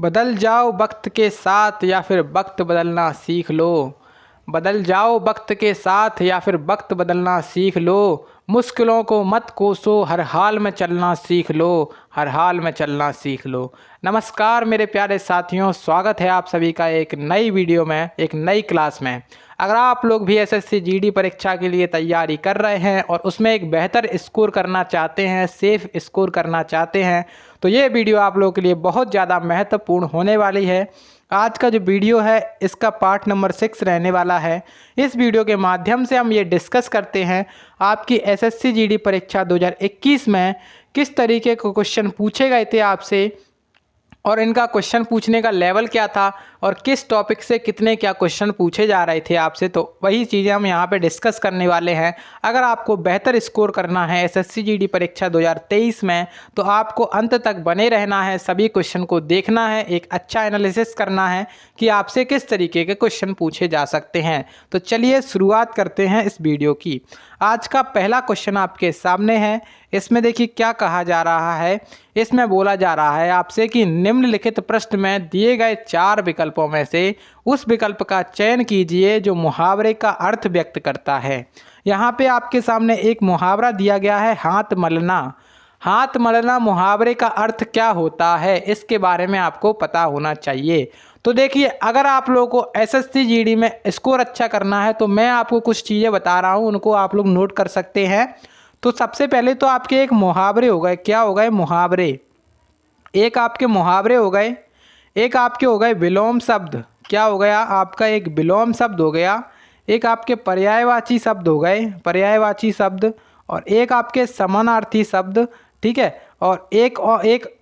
बदल जाओ वक्त के साथ या फिर वक्त बदलना सीख लो। बदल जाओ वक्त के साथ या फिर वक्त बदलना सीख लो। मुश्किलों को मत कोसो, हर हाल में चलना सीख लो। हर हाल में चलना सीख लो। नमस्कार मेरे प्यारे साथियों, स्वागत है आप सभी का एक नई वीडियो में, एक नई क्लास में। अगर आप लोग भी एसएससी जीडी परीक्षा के लिए तैयारी कर रहे हैं और उसमें एक बेहतर स्कोर करना चाहते हैं, सेफ स्कोर करना चाहते हैं, तो ये वीडियो आप लोगों के लिए बहुत ज़्यादा महत्वपूर्ण होने वाली है। आज का जो वीडियो है इसका पार्ट नंबर 6 रहने वाला है। इस वीडियो के माध्यम से हम ये डिस्कस करते हैं आपकी एसएससी जीडी परीक्षा 2021 में किस तरीके के क्वेश्चन पूछे गए थे आपसे, और इनका क्वेश्चन पूछने का लेवल क्या था, और किस टॉपिक से कितने क्या क्वेश्चन पूछे जा रहे थे आपसे। तो वही चीज़ें हम यहाँ पे डिस्कस करने वाले हैं। अगर आपको बेहतर स्कोर करना है एसएससी जीडी परीक्षा 2023 में, तो आपको अंत तक बने रहना है, सभी क्वेश्चन को देखना है, एक अच्छा एनालिसिस करना है कि आपसे किस तरीके के क्वेश्चन पूछे जा सकते हैं। तो चलिए शुरुआत करते हैं इस वीडियो की। आज का पहला क्वेश्चन आपके सामने है। इसमें देखिए क्या कहा जा रहा है। इसमें बोला जा रहा है आपसे कि निम्नलिखित प्रश्न में दिए गए 4 विकल्पों में से उस विकल्प का चयन कीजिए जो मुहावरे का अर्थ व्यक्त करता है। यहाँ पे आपके सामने एक मुहावरा दिया गया है, हाथ मलना। हाथ मलना मुहावरे का अर्थ क्या होता है, इसके बारे में आपको पता होना चाहिए। तो देखिए, अगर आप लोगों को एसएससी जीडी में स्कोर अच्छा करना है तो मैं आपको कुछ चीज़ें बता रहा हूँ, उनको आप लोग नोट कर सकते हैं। तो सबसे पहले तो आपके एक मुहावरे हो गए। क्या हो गए? मुहावरे। एक आपके मुहावरे हो गए। एक आपके हो गए विलोम शब्द। क्या हो गया? आपका एक विलोम शब्द हो गया। एक आपके पर्यायवाची शब्द हो गए, पर्यायवाची शब्द। और एक आपके समानार्थी शब्द, ठीक है। और एक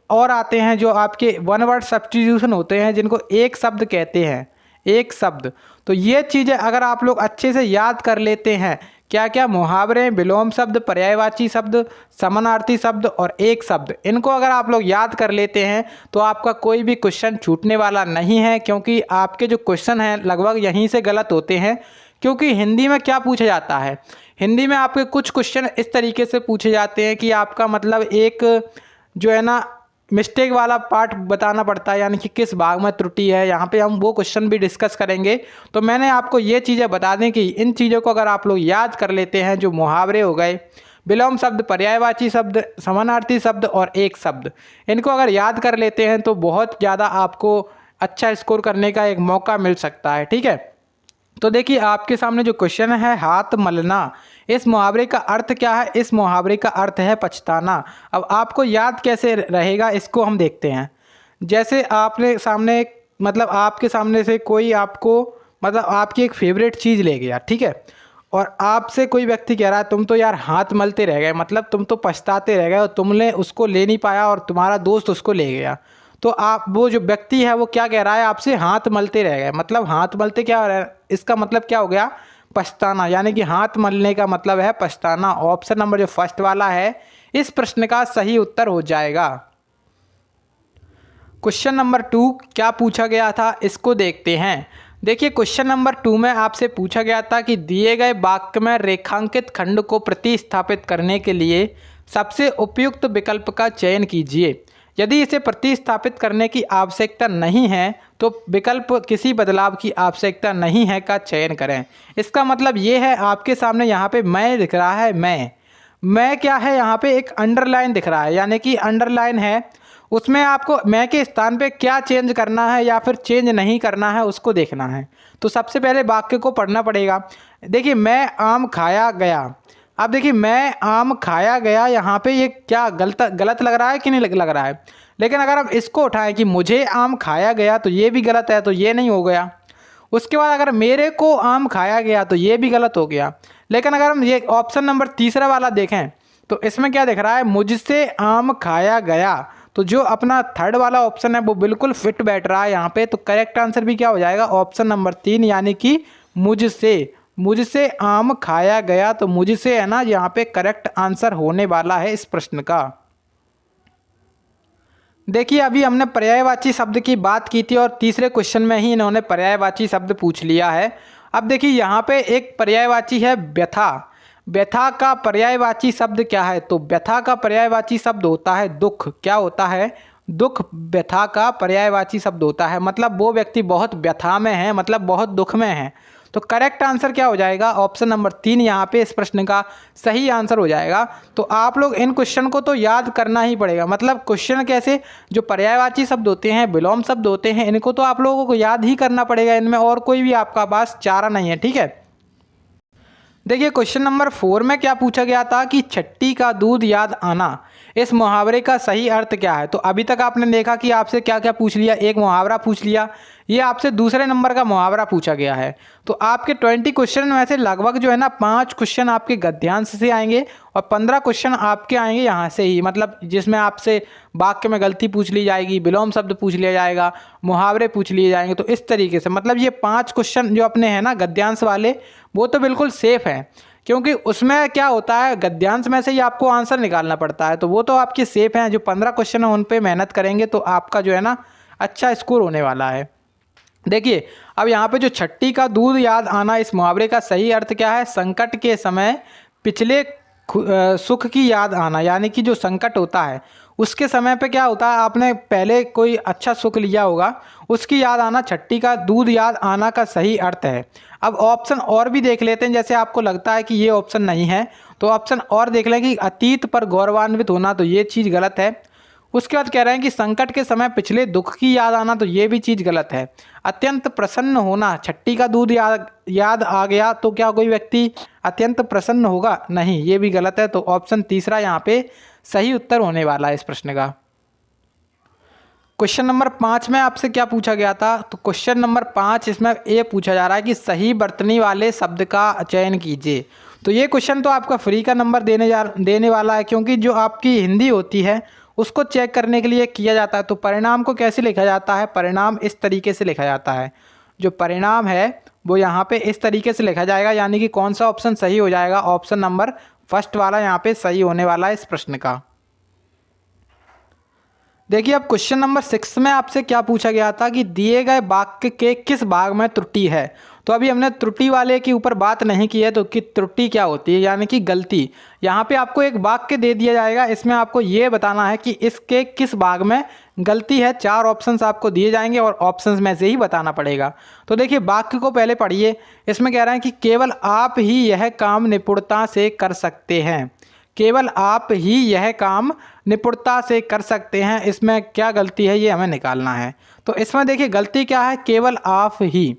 और आते हैं जो आपके वन वर्ड सब्स्टिट्यूशन होते हैं, जिनको एक शब्द कहते हैं, एक शब्द। तो ये चीज़ें अगर आप लोग अच्छे से याद कर लेते हैं, क्या क्या मुहावरे, विलोम शब्द, पर्यायवाची शब्द, समानार्थी शब्द और एक शब्द, इनको अगर आप लोग याद कर लेते हैं तो आपका कोई भी क्वेश्चन छूटने वाला नहीं है। क्योंकि आपके जो क्वेश्चन हैं लगभग यहीं से गलत होते हैं। क्योंकि हिंदी में क्या पूछा जाता है, हिंदी में आपके कुछ क्वेश्चन इस तरीके से पूछे जाते हैं कि आपका मतलब एक जो है ना मिस्टेक वाला पार्ट बताना पड़ता है, यानी कि किस भाग में त्रुटि है। यहाँ पे हम वो क्वेश्चन भी डिस्कस करेंगे। तो मैंने आपको ये चीज़ें बता दें कि इन चीज़ों को अगर आप लोग याद कर लेते हैं, जो मुहावरे हो गए, विलोम शब्द, पर्यायवाची शब्द, समानार्थी शब्द और एक शब्द, इनको अगर याद कर लेते हैं तो बहुत ज़्यादा आपको अच्छा स्कोर करने का एक मौका मिल सकता है, ठीक है। तो देखिए आपके सामने जो क्वेश्चन है, हाथ मलना, इस मुहावरे का अर्थ क्या है? इस मुहावरे का अर्थ है पछताना। अब आपको याद कैसे रहेगा, इसको हम देखते हैं। जैसे आपने सामने मतलब आपके सामने से कोई आपको मतलब आपकी एक फेवरेट चीज़ ले गया, ठीक है। और आपसे कोई व्यक्ति कह रहा है तुम तो यार हाथ मलते रह गए, मतलब तुम तो पछताते रह गए और तुमने उसको ले नहीं पाया और तुम्हारा दोस्त उसको ले गया। तो आप, वो जो व्यक्ति है वो क्या कह रहा है आपसे? हाथ मलते रह गए। मतलब हाथ मलते क्या हो रहा है, इसका मतलब क्या हो गया? पछताना। यानी कि हाथ मलने का मतलब है पछताना। ऑप्शन नंबर जो फर्स्ट वाला है इस प्रश्न का सही उत्तर हो जाएगा। क्वेश्चन नंबर 2 क्या पूछा गया था, इसको देखते हैं। देखिए क्वेश्चन नंबर 2 में आपसे पूछा गया था कि दिए गए वाक्य में रेखांकित खंड को प्रतिस्थापित करने के लिए सबसे उपयुक्त विकल्प का चयन कीजिए। यदि इसे प्रतिस्थापित करने की आवश्यकता नहीं है तो विकल्प किसी बदलाव की आवश्यकता नहीं है का चयन करें। इसका मतलब ये है, आपके सामने यहाँ पे मैं दिख रहा है, मैं क्या है, यहाँ पे एक अंडरलाइन दिख रहा है, यानी कि अंडरलाइन है। उसमें आपको मैं के स्थान पे क्या चेंज करना है या फिर चेंज नहीं करना है उसको देखना है। तो सबसे पहले वाक्य को पढ़ना पड़ेगा। देखिए, मैं आम खाया गया। अब देखिए, मैं आम खाया गया, यहाँ पे ये क्या गलत लग रहा है कि नहीं लग रहा है? लेकिन अगर हम इसको उठाएं कि मुझे आम खाया गया, तो ये भी गलत है, तो ये नहीं हो गया। उसके बाद अगर मेरे को आम खाया गया, तो ये भी गलत हो गया। लेकिन अगर हम ये ऑप्शन नंबर तीसरा वाला देखें तो इसमें क्या दिख रहा है? मुझसे आम खाया गया। तो जो अपना थर्ड वाला ऑप्शन है वो बिल्कुल फिट बैठ रहा है यहाँ पे। तो करेक्ट आंसर भी क्या हो जाएगा? ऑप्शन नंबर 3, यानी कि मुझसे आम खाया गया। तो मुझसे है ना, यहाँ पे करेक्ट आंसर होने वाला है इस प्रश्न का। देखिए अभी हमने पर्यायवाची शब्द की बात की थी और तीसरे क्वेश्चन में ही इन्होंने पर्यायवाची शब्द पूछ लिया है। अब देखिए यहाँ पे एक पर्यायवाची है व्यथा। व्यथा का पर्यायवाची शब्द क्या है? तो व्यथा का पर्यायवाची शब्द होता है दुख। क्या होता है? दुख व्यथा का पर्यायवाची शब्द होता है, मतलब वो व्यक्ति बहुत व्यथा में है, मतलब बहुत दुख में है। तो करेक्ट आंसर क्या हो जाएगा? ऑप्शन नंबर 3 यहाँ पे इस प्रश्न का सही आंसर हो जाएगा। तो आप लोग इन क्वेश्चन को तो याद करना ही पड़ेगा, मतलब क्वेश्चन कैसे, जो पर्यायवाची शब्द होते हैं, विलोम शब्द होते हैं, इनको तो आप लोगों को याद ही करना पड़ेगा, इनमें और कोई भी आपका पास चारा नहीं है, ठीक है। देखिए क्वेश्चन नंबर 4 में क्या पूछा गया था कि छट्टी का दूध याद आना, इस मुहावरे का सही अर्थ क्या है? तो अभी तक आपने देखा कि आपसे क्या क्या पूछ लिया, एक मुहावरा पूछ लिया, ये आपसे दूसरे नंबर का मुहावरा पूछा गया है। तो आपके 20 क्वेश्चन में से लगभग जो है ना 5 क्वेश्चन आपके गद्यांश से आएंगे और 15 क्वेश्चन आपके आएंगे यहाँ से ही, मतलब जिसमें आपसे वाक्य में गलती पूछ ली जाएगी, विलोम शब्द पूछ लिया जाएगा, मुहावरे पूछ लिए जाएंगे। तो इस तरीके से मतलब ये 5 क्वेश्चन जो अपने हैं ना गद्यांश वाले, वो तो बिल्कुल सेफ हैं, क्योंकि उसमें क्या होता है गद्यांश में से ही आपको आंसर निकालना पड़ता है, तो वो तो आपके सेफ हैं। जो 15 क्वेश्चन है उन पे मेहनत करेंगे तो आपका जो है ना अच्छा स्कोर होने वाला है। देखिए अब यहाँ पे जो छट्टी का दूध याद आना, इस मुहावरे का सही अर्थ क्या है? संकट के समय पिछले सुख की याद आना, यानी कि जो संकट होता है उसके समय पे क्या होता है, आपने पहले कोई अच्छा सुख लिया होगा, उसकी याद आना, छट्टी का दूध याद आना का सही अर्थ है। अब ऑप्शन और भी देख लेते हैं, जैसे आपको लगता है कि ये ऑप्शन नहीं है तो ऑप्शन और देख लें कि अतीत पर गौरवान्वित होना, तो ये चीज़ गलत है। उसके बाद कह रहे हैं कि संकट के समय पिछले दुख की याद आना, तो ये भी चीज़ गलत है। अत्यंत प्रसन्न होना, छट्टी का दूध याद आ गया तो क्या कोई व्यक्ति अत्यंत प्रसन्न होगा? नहीं, ये भी गलत है। तो ऑप्शन तीसरा यहाँ पे सही उत्तर होने वाला है इस प्रश्न का। क्वेश्चन नंबर 5 में आपसे क्या पूछा गया था? तो क्वेश्चन नंबर 5 इसमें ये पूछा जा रहा है कि सही बर्तनी वाले शब्द का चयन कीजिए। तो ये क्वेश्चन तो आपका फ्री का नंबर देने वाला है, क्योंकि जो आपकी हिंदी होती है उसको चेक करने के लिए किया जाता है। तो परिणाम को कैसे लिखा जाता है? परिणाम इस तरीके से लिखा जाता है, जो परिणाम है वो यहाँ पे इस तरीके से लिखा जाएगा, यानी कि कौन सा ऑप्शन सही हो जाएगा? ऑप्शन नंबर फर्स्ट वाला यहाँ पे सही होने वाला है इस प्रश्न का। देखिए अब क्वेश्चन नंबर 6 में आपसे क्या पूछा गया था कि दिए गए वाक्य के किस भाग में त्रुटि है? तो अभी हमने त्रुटि वाले के ऊपर बात नहीं की है, तो कि त्रुटि क्या होती है, यानी कि गलती। यहाँ पे आपको एक वाक्य दे दिया जाएगा, इसमें आपको ये बताना है कि इसके किस भाग में गलती है। 4 ऑप्शंस आपको दिए जाएंगे और ऑप्शंस में से ही बताना पड़ेगा। तो देखिए वाक्य को पहले पढ़िए। इसमें कह रहे हैं कि केवल आप ही यह काम निपुणता से कर सकते हैं, केवल आप ही यह काम निपुणता से कर सकते हैं। इसमें क्या गलती है ये हमें निकालना है। तो इसमें देखिए गलती क्या है? केवल आप ही।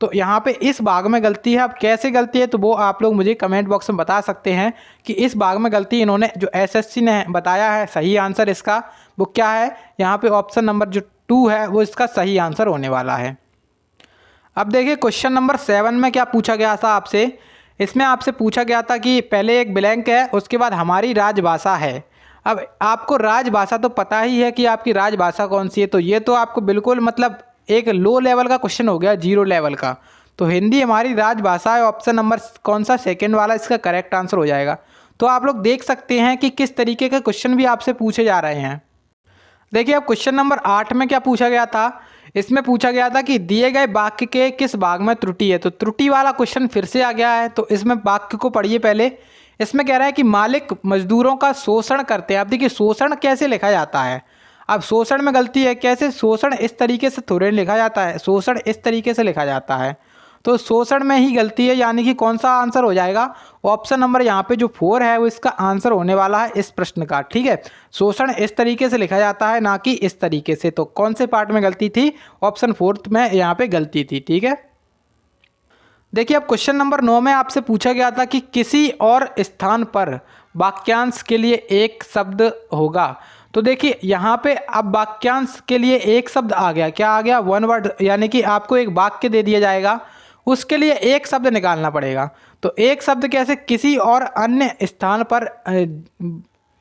तो यहाँ पे इस भाग में गलती है। अब कैसे गलती है तो वो आप लोग मुझे कमेंट बॉक्स में बता सकते हैं कि इस भाग में गलती इन्होंने जो एसएससी ने बताया है सही आंसर इसका वो क्या है। यहाँ पे ऑप्शन नंबर जो 2 है वो इसका सही आंसर होने वाला है। अब देखिए क्वेश्चन नंबर 7 में क्या पूछा गया था आपसे। इसमें आपसे पूछा गया था कि पहले एक ब्लैंक है, उसके बाद हमारी राजभाषा है। अब आपको राजभाषा तो पता ही है कि आपकी राजभाषा कौन सी है, तो ये तो आपको बिल्कुल मतलब एक लो लेवल का क्वेश्चन हो गया, 0 लेवल का। तो हिंदी हमारी राजभाषा है, ऑप्शन नंबर कौन सा? सेकेंड वाला इसका करेक्ट आंसर हो जाएगा। तो आप लोग देख सकते हैं कि किस तरीके के क्वेश्चन भी आपसे पूछे जा रहे हैं। देखिए अब क्वेश्चन नंबर 8 में क्या पूछा गया था। इसमें पूछा गया था कि दिए गए वाक्य के किस भाग में त्रुटि है। तो त्रुटि वाला क्वेश्चन फिर से आ गया है। तो इसमें वाक्य को पढ़िए पहले। इसमें कह रहा है कि मालिक मजदूरों का शोषण करते हैं। अब देखिए शोषण कैसे लिखा जाता है। अब शोषण में गलती है, कैसे? शोषण इस तरीके से थोड़े लिखा जाता है, शोषण इस तरीके से लिखा जाता है। तो शोषण में ही गलती है, यानी कि कौन सा आंसर हो जाएगा? ऑप्शन नंबर यहाँ पे जो 4 है वो इसका आंसर होने वाला है इस प्रश्न का, ठीक है। शोषण इस तरीके से लिखा जाता है, ना कि इस तरीके से। तो कौन से पार्ट में गलती थी? ऑप्शन 4 में यहाँ पे गलती थी, ठीक है। देखिए अब क्वेश्चन नंबर 9 में आपसे पूछा गया था कि किसी और स्थान पर वाक्यांश के लिए एक शब्द होगा। तो देखिए यहाँ पे अब वाक्यांश के लिए एक शब्द आ गया। क्या आ गया? 1 वर्ड, यानी कि आपको एक वाक्य दे दिया जाएगा, उसके लिए एक शब्द निकालना पड़ेगा। तो एक शब्द कैसे? किसी और अन्य स्थान पर,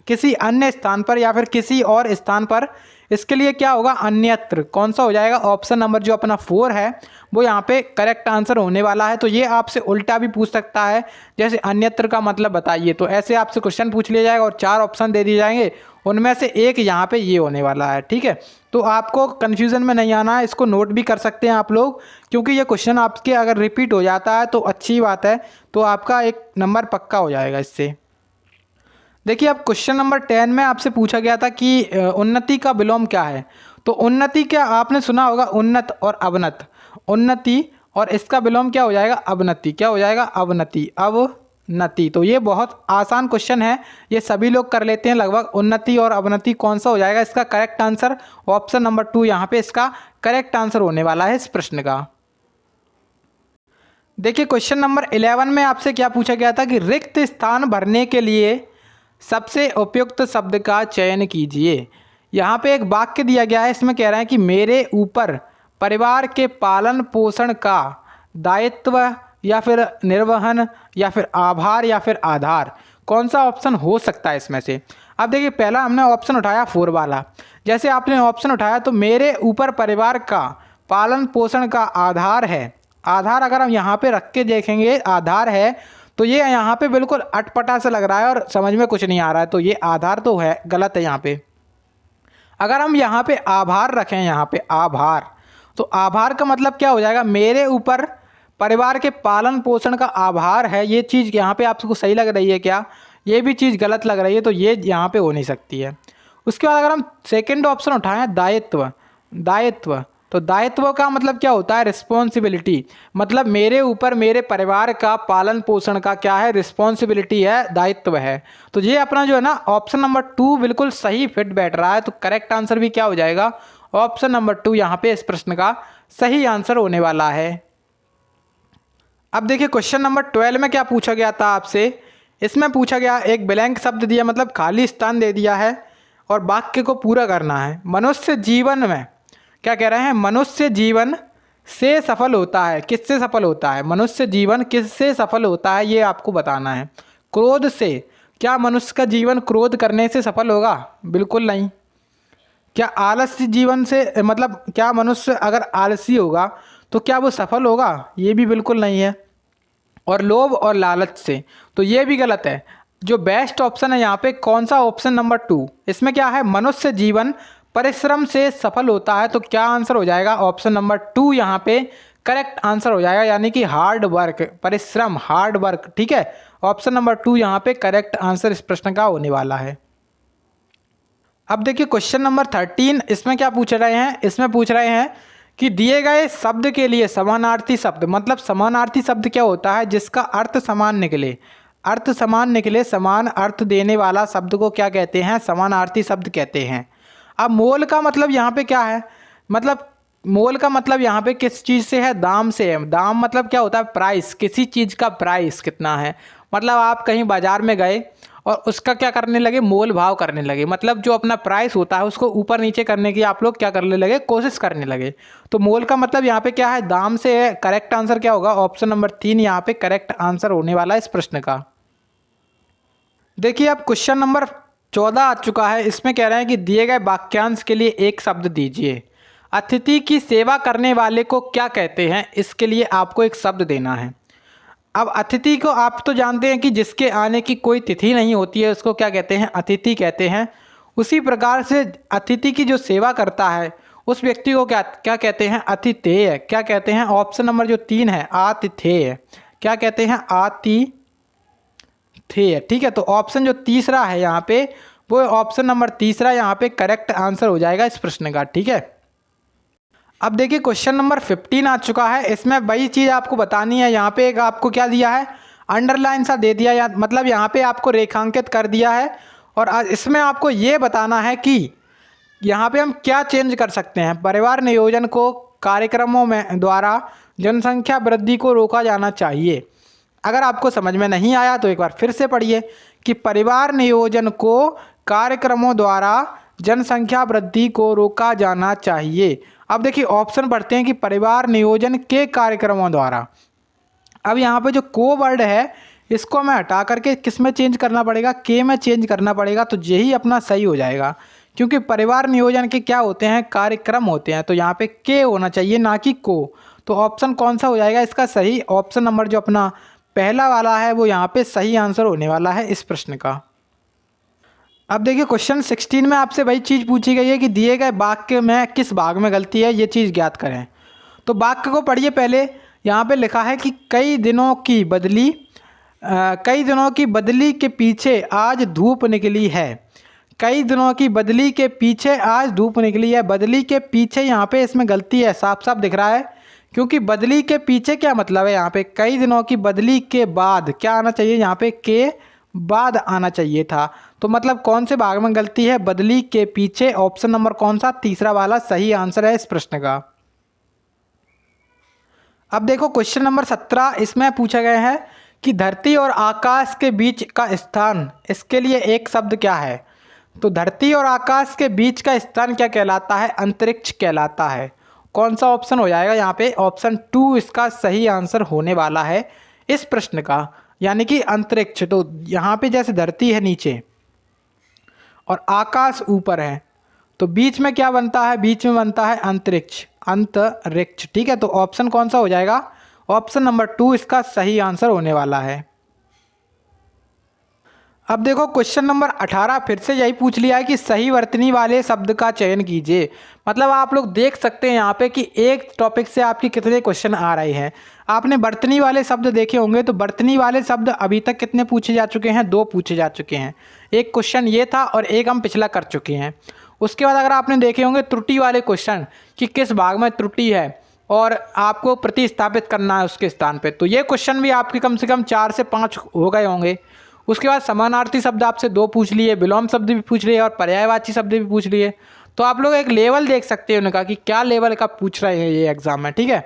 किसी अन्य स्थान पर या फिर किसी और स्थान पर। इसके लिए क्या होगा? अन्यत्र। कौन सा हो जाएगा? ऑप्शन नंबर जो अपना 4 है वो यहाँ पे करेक्ट आंसर होने वाला है। तो ये आपसे उल्टा भी पूछ सकता है, जैसे अन्यत्र का मतलब बताइए। तो ऐसे आपसे क्वेश्चन पूछ लिया जाएगा और 4 ऑप्शन दे दिए जाएंगे, उनमें से एक यहाँ पे ये होने वाला है, ठीक है। तो आपको कन्फ्यूज़न में नहीं आना है, इसको नोट भी कर सकते हैं आप लोग, क्योंकि ये क्वेश्चन आपके अगर रिपीट हो जाता है तो अच्छी बात है, तो आपका एक नंबर पक्का हो जाएगा इससे। देखिए अब क्वेश्चन नंबर 10 में आपसे पूछा गया था कि उन्नति का विलोम क्या है। तो उन्नति क्या आपने सुना होगा, उन्नत और अवनत। उन्नति और इसका विलोम क्या हो जाएगा, अवनति। क्या हो जाएगा, अवनति, अवनति। तो ये बहुत आसान क्वेश्चन है, ये सभी लोग कर लेते हैं लगभग। उन्नति और अवनति कौन सा हो जाएगा इसका करेक्ट आंसर, ऑप्शन नंबर 2 यहाँ पे इसका करेक्ट आंसर होने वाला है इस प्रश्न का। देखिए क्वेश्चन नंबर 11 में आपसे क्या पूछा गया था कि रिक्त स्थान भरने के लिए सबसे उपयुक्त शब्द का चयन कीजिए। यहाँ पे एक वाक्य दिया गया है, इसमें कह रहा है कि मेरे ऊपर परिवार के पालन पोषण का दायित्व या फिर निर्वहन या फिर आभार या फिर आधार, कौन सा ऑप्शन हो सकता है इसमें से। अब देखिए पहला हमने ऑप्शन उठाया 4 वाला। जैसे आपने ऑप्शन उठाया तो मेरे ऊपर परिवार का पालन पोषण का आधार है। आधार अगर हम यहाँ पे रख के देखेंगे आधार है, तो ये यहाँ पे बिल्कुल अटपटा सा लग रहा है और समझ में कुछ नहीं आ रहा है, तो ये आधार तो है, गलत है यहाँ पे। अगर हम यहाँ पे आभार रखें, यहाँ पे आभार, तो आभार का मतलब क्या हो जाएगा, मेरे ऊपर परिवार के पालन पोषण का आभार है। ये चीज़ यहाँ पे आपको सही लग रही है क्या, ये भी चीज़ गलत लग रही है, तो ये यहाँ पे हो नहीं सकती है। उसके बाद अगर हम सेकंड ऑप्शन उठाएं दायित्व, दायित्व, तो दायित्व का मतलब क्या होता है, रिस्पॉन्सिबिलिटी। मतलब मेरे ऊपर मेरे परिवार का पालन पोषण का क्या है, रिस्पॉन्सिबिलिटी है, दायित्व है। तो ये अपना जो है ना ऑप्शन नंबर 2 बिल्कुल सही फिट बैठ रहा है। तो करेक्ट आंसर भी क्या हो जाएगा, ऑप्शन नंबर 2 यहाँ पे इस प्रश्न का सही आंसर होने वाला है। अब देखिए क्वेश्चन नंबर 12 में क्या पूछा गया था आपसे। इसमें पूछा गया एक ब्लैंक शब्द दिया, मतलब खाली स्थान दे दिया है और वाक्य को पूरा करना है। मनुष्य जीवन में क्या कह रहे हैं, मनुष्य जीवन से सफल होता है, किससे सफल होता है, मनुष्य जीवन किससे सफल होता है ये आपको बताना है। क्रोध से, क्या मनुष्य का जीवन क्रोध करने से सफल होगा, बिल्कुल नहीं। क्या आलस्य जीवन से, मतलब क्या मनुष्य अगर आलसी होगा तो क्या वो सफल होगा, ये भी बिल्कुल नहीं है। और लोभ और लालच से, तो ये भी गलत है। जो बेस्ट ऑप्शन है यहाँ पे कौन सा, ऑप्शन नंबर 2। इसमें क्या है, मनुष्य जीवन परिश्रम से सफल होता है। तो क्या आंसर हो जाएगा, ऑप्शन नंबर 2 यहाँ पे करेक्ट आंसर हो जाएगा, यानी कि हार्ड वर्क, परिश्रम, हार्ड वर्क। ठीक है, ऑप्शन नंबर 2 यहाँ पे करेक्ट आंसर इस प्रश्न का होने वाला है। अब देखिए क्वेश्चन नंबर 13, इसमें क्या पूछ रहे हैं, इसमें पूछ रहे हैं कि दिए गए शब्द के लिए समानार्थी शब्द, मतलब समानार्थी शब्द क्या होता है, जिसका अर्थ समान निकले, अर्थ समान निकले, समान अर्थ देने वाला शब्द को क्या कहते हैं, समानार्थी शब्द कहते हैं। अब मोल का मतलब यहाँ पे क्या है, मतलब मोल का मतलब यहाँ पे किस चीज़ से है, दाम से है। दाम मतलब क्या होता है, प्राइस, किसी चीज़ का प्राइस कितना है। मतलब आप कहीं बाजार में गए और उसका क्या करने लगे, मोल भाव करने लगे। मतलब जो अपना प्राइस होता है उसको ऊपर नीचे करने की आप लोग क्या करने लगे, कोशिश करने लगे। तो मोल का मतलब यहाँ पे क्या है, दाम से है। करेक्ट आंसर क्या होगा, ऑप्शन नंबर 3 यहाँ पे करेक्ट आंसर होने वाला है इस प्रश्न का। देखिए अब क्वेश्चन नंबर 14 आ चुका है। इसमें कह रहे हैं कि दिए गए वाक्यांश के लिए एक शब्द दीजिए। अतिथि की सेवा करने वाले को क्या कहते हैं, इसके लिए आपको एक शब्द देना है। अब अतिथि को आप तो जानते हैं कि जिसके आने की कोई तिथि नहीं होती है उसको क्या कहते हैं, अतिथि कहते हैं। उसी प्रकार से अतिथि की जो सेवा करता है उस व्यक्ति को क्या क्या कहते हैं, अतिथेय। क्या कहते हैं, ऑप्शन नंबर जो 3 है, आतिथेय। क्या कहते हैं, आतिथेय। ठीक है, तो ऑप्शन जो तीसरा है यहाँ पे, वो ऑप्शन नंबर तीसरा यहाँ पे करेक्ट आंसर हो जाएगा इस प्रश्न का। ठीक है, अब देखिए क्वेश्चन नंबर 15 आ चुका है। इसमें वही चीज़ आपको बतानी है। यहाँ पे एक आपको क्या दिया है, अंडरलाइन सा दे दिया, या मतलब यहाँ पे आपको रेखांकित कर दिया है। और इसमें आपको ये बताना है कि यहाँ पे हम क्या चेंज कर सकते हैं। परिवार नियोजन को कार्यक्रमों में द्वारा जनसंख्या वृद्धि को रोका जाना चाहिए। अगर आपको समझ में नहीं आया तो एक बार फिर से पढ़िए कि परिवार नियोजन को कार्यक्रमों द्वारा जनसंख्या वृद्धि को रोका जाना चाहिए। अब देखिए ऑप्शन पढ़ते हैं कि परिवार नियोजन के कार्यक्रमों द्वारा। अब यहाँ पे जो को वर्ड है इसको हमें हटा करके किस में चेंज करना पड़ेगा, के में चेंज करना पड़ेगा। तो यही अपना सही हो जाएगा, क्योंकि परिवार नियोजन के क्या होते हैं, कार्यक्रम होते हैं। तो यहाँ पे के होना चाहिए, ना कि को। तो ऑप्शन कौन सा हो जाएगा इसका सही, ऑप्शन नंबर जो अपना पहला वाला है वो यहाँ पे सही आंसर होने वाला है इस प्रश्न का। अब देखिए क्वेश्चन 16 में आपसे वही चीज़ पूछी गई है कि दिए गए वाक्य में किस भाग में गलती है, ये चीज़ ज्ञात करें। तो वाक्य को पढ़िए पहले। यहाँ पे लिखा है कि कई दिनों की बदली कई दिनों की बदली के पीछे आज धूप निकली है। कई दिनों की बदली के पीछे आज धूप निकली है। बदली के पीछे यहाँ पे इसमें गलती है, साफ साफ दिख रहा है, क्योंकि बदली के पीछे क्या मतलब है, यहाँ पे कई दिनों की बदली के बाद क्या आना चाहिए, यहाँ पे के बाद आना चाहिए था। तो मतलब कौन से भाग में गलती है, बदली के पीछे। ऑप्शन नंबर कौन सा, तीसरा वाला सही आंसर है इस प्रश्न का। अब देखो क्वेश्चन नंबर 17, इसमें पूछा गया है कि धरती और आकाश के बीच का स्थान, इसके लिए एक शब्द क्या है। तो धरती और आकाश के बीच का स्थान क्या कहलाता है, अंतरिक्ष कहलाता है। कौन सा ऑप्शन हो जाएगा यहाँ पे, ऑप्शन 2 इसका सही आंसर होने वाला है इस प्रश्न का, यानी कि अंतरिक्ष। तो यहाँ पे जैसे धरती है नीचे और आकाश ऊपर है, तो बीच में क्या बनता है, बीच में बनता है अंतरिक्ष, अंतरिक्ष। ठीक है, तो ऑप्शन कौन सा हो जाएगा, ऑप्शन नंबर 2 इसका सही आंसर होने वाला है। अब देखो क्वेश्चन नंबर 18 फिर से यही पूछ लिया है कि सही वर्तनी वाले शब्द का चयन कीजिए। मतलब आप लोग देख सकते हैं यहाँ पे कि एक टॉपिक से आपके कितने क्वेश्चन आ रहे हैं। आपने वर्तनी वाले शब्द देखे होंगे, तो वर्तनी वाले शब्द अभी तक कितने पूछे जा चुके हैं, 2 पूछे जा चुके हैं। एक क्वेश्चन ये था और एक हम पिछला कर चुके हैं। उसके बाद अगर आपने देखे होंगे त्रुटि वाले क्वेश्चन कि किस भाग में त्रुटि है और आपको प्रतिस्थापित करना है उसके स्थान पे, तो ये क्वेश्चन भी आपके कम से कम 4 से 5 हो गए होंगे। उसके बाद समानार्थी शब्द आपसे 2 पूछ लिए, विलोम शब्द भी पूछ लिए और पर्यायवाची शब्द भी पूछ लिए। तो आप लोग एक लेवल देख सकते हैं उनका कि क्या लेवल का पूछ रहे हैं ये एग्जाम में। ठीक है,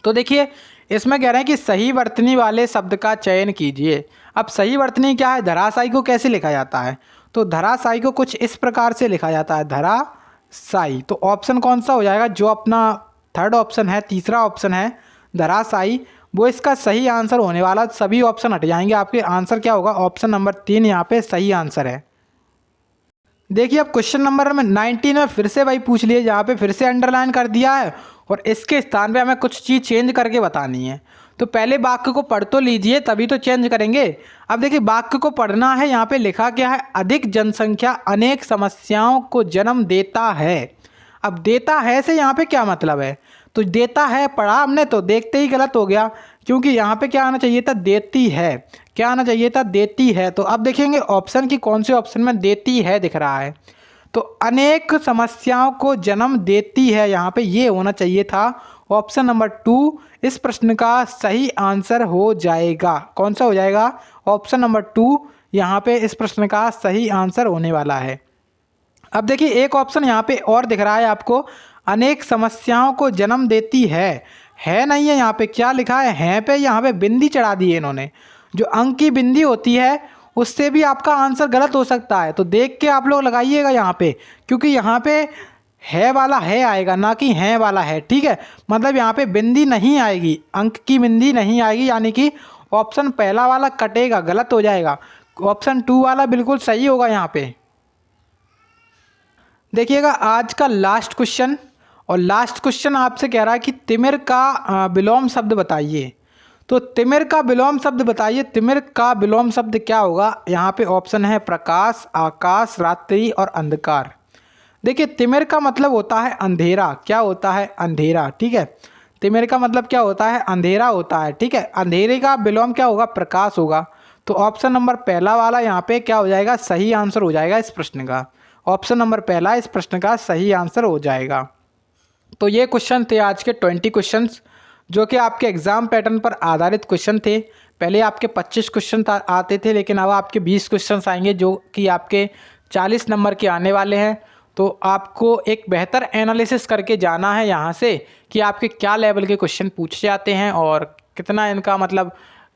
तो देखिए इसमें कह रहे हैं कि सही वर्तनी वाले शब्द का चयन कीजिए। अब सही वर्तनी क्या है, धराशायी को कैसे लिखा जाता है, तो धराशायी को कुछ इस प्रकार से लिखा जाता है, धराशायी। तो ऑप्शन कौन सा हो जाएगा, जो अपना थर्ड ऑप्शन है, तीसरा ऑप्शन है धराशायी, वो इसका सही आंसर होने वाला। सभी ऑप्शन हट जाएंगे, आपके आंसर क्या होगा, ऑप्शन नंबर 3 यहाँ पे सही आंसर है। देखिए अब क्वेश्चन नंबर 19 में फिर से वही पूछ लिए, जहाँ पे फिर से अंडरलाइन कर दिया है और इसके स्थान पे हमें कुछ चीज़ चेंज करके बतानी है। तो पहले वाक्य को पढ़ तो लीजिए, तभी तो चेंज करेंगे। अब देखिए वाक्य को पढ़ना है, यहाँ पे लिखा क्या है, अधिक जनसंख्या अनेक समस्याओं को जन्म देता है। अब देता है से यहाँ पे क्या मतलब है, तो देता है पढ़ा हमने तो देखते ही गलत हो गया, क्योंकि यहाँ पे क्या आना चाहिए था, देती है। क्या आना चाहिए था, देती है। तो अब देखेंगे ऑप्शन की कौन से ऑप्शन में देती है दिख रहा है, तो अनेक समस्याओं को जन्म देती है, यहाँ पे ये होना चाहिए था। ऑप्शन नंबर 2 इस प्रश्न का सही आंसर हो जाएगा। कौन सा हो जाएगा, ऑप्शन नंबर 2 यहाँ पे इस प्रश्न का सही आंसर होने वाला है। अब देखिए एक ऑप्शन यहाँ पे और दिख रहा है आपको, अनेक समस्याओं को जन्म देती है नहीं है, यहाँ पे क्या लिखा है पे यहाँ पे बिंदी चढ़ा दी है इन्होंने। जो अंक की बिंदी होती है उससे भी आपका आंसर गलत हो सकता है, तो देख के आप लोग लगाइएगा यहाँ पे, क्योंकि यहाँ पे है वाला है आएगा, ना कि है वाला है। ठीक है, मतलब यहाँ पे बिंदी नहीं आएगी, अंक की बिंदी नहीं आएगी, यानी कि ऑप्शन पहला वाला कटेगा, गलत हो जाएगा। ऑप्शन 2 वाला बिल्कुल सही होगा यहाँ पे। देखिएगा आज का लास्ट क्वेश्चन, और लास्ट क्वेश्चन आपसे कह रहा है कि तिमिर का विलोम शब्द बताइए। तो तिमिर का विलोम शब्द बताइए। तिमिर का विलोम शब्द क्या होगा, यहाँ पे ऑप्शन है प्रकाश, आकाश, रात्रि और अंधकार। देखिए तिमिर का मतलब होता है अंधेरा। क्या होता है, अंधेरा। ठीक है, तिमिर का मतलब क्या होता है, अंधेरा होता है। ठीक है, अंधेरे का विलोम क्या होगा, प्रकाश होगा। तो ऑप्शन नंबर पहला वाला यहाँ पे क्या हो जाएगा, सही आंसर हो जाएगा इस प्रश्न का। ऑप्शन नंबर पहला इस प्रश्न का सही आंसर हो जाएगा। तो ये क्वेश्चन थे आज के 20 क्वेश्चंस, जो कि आपके एग्ज़ाम पैटर्न पर आधारित क्वेश्चन थे। पहले आपके 25 क्वेश्चन आते थे, लेकिन अब आपके 20 क्वेश्चन आएंगे, जो कि आपके 40 नंबर के आने वाले हैं। तो आपको एक बेहतर एनालिसिस करके जाना है यहाँ से कि आपके क्या लेवल के क्वेश्चन पूछे जाते हैं और कितना इनका मतलब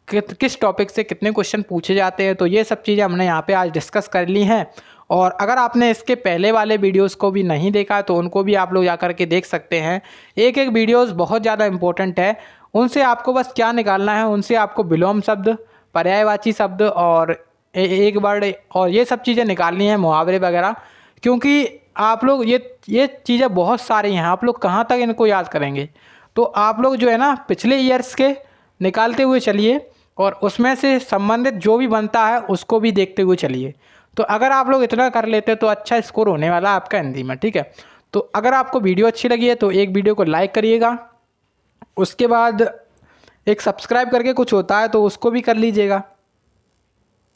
किस टॉपिक से कितने क्वेश्चन पूछे जाते हैं। तो ये सब चीज़ें हमने यहाँ पे आज डिस्कस कर ली हैं। और अगर आपने इसके पहले वाले वीडियोस को भी नहीं देखा तो उनको भी आप लोग जा कर के देख सकते हैं। एक एक वीडियोस बहुत ज़्यादा इंपॉर्टेंट है, उनसे आपको बस क्या निकालना है, उनसे आपको विलोम शब्द, पर्यायवाची शब्द और एक वर्ड और ये सब चीज़ें निकालनी है, मुहावरे वगैरह। क्योंकि आप लोग ये चीज़ें बहुत सारी हैं, आप लोग कहाँ तक इनको याद करेंगे। तो आप लोग जो है ना पिछले ईयर्स के निकालते हुए चलिए और उसमें से संबंधित जो भी बनता है उसको भी देखते हुए चलिए। तो अगर आप लोग इतना कर लेते तो अच्छा स्कोर होने वाला है आपका हिंदी में। ठीक है, तो अगर आपको वीडियो अच्छी लगी है तो एक वीडियो को लाइक करिएगा, उसके बाद एक सब्सक्राइब करके कुछ होता है तो उसको भी कर लीजिएगा।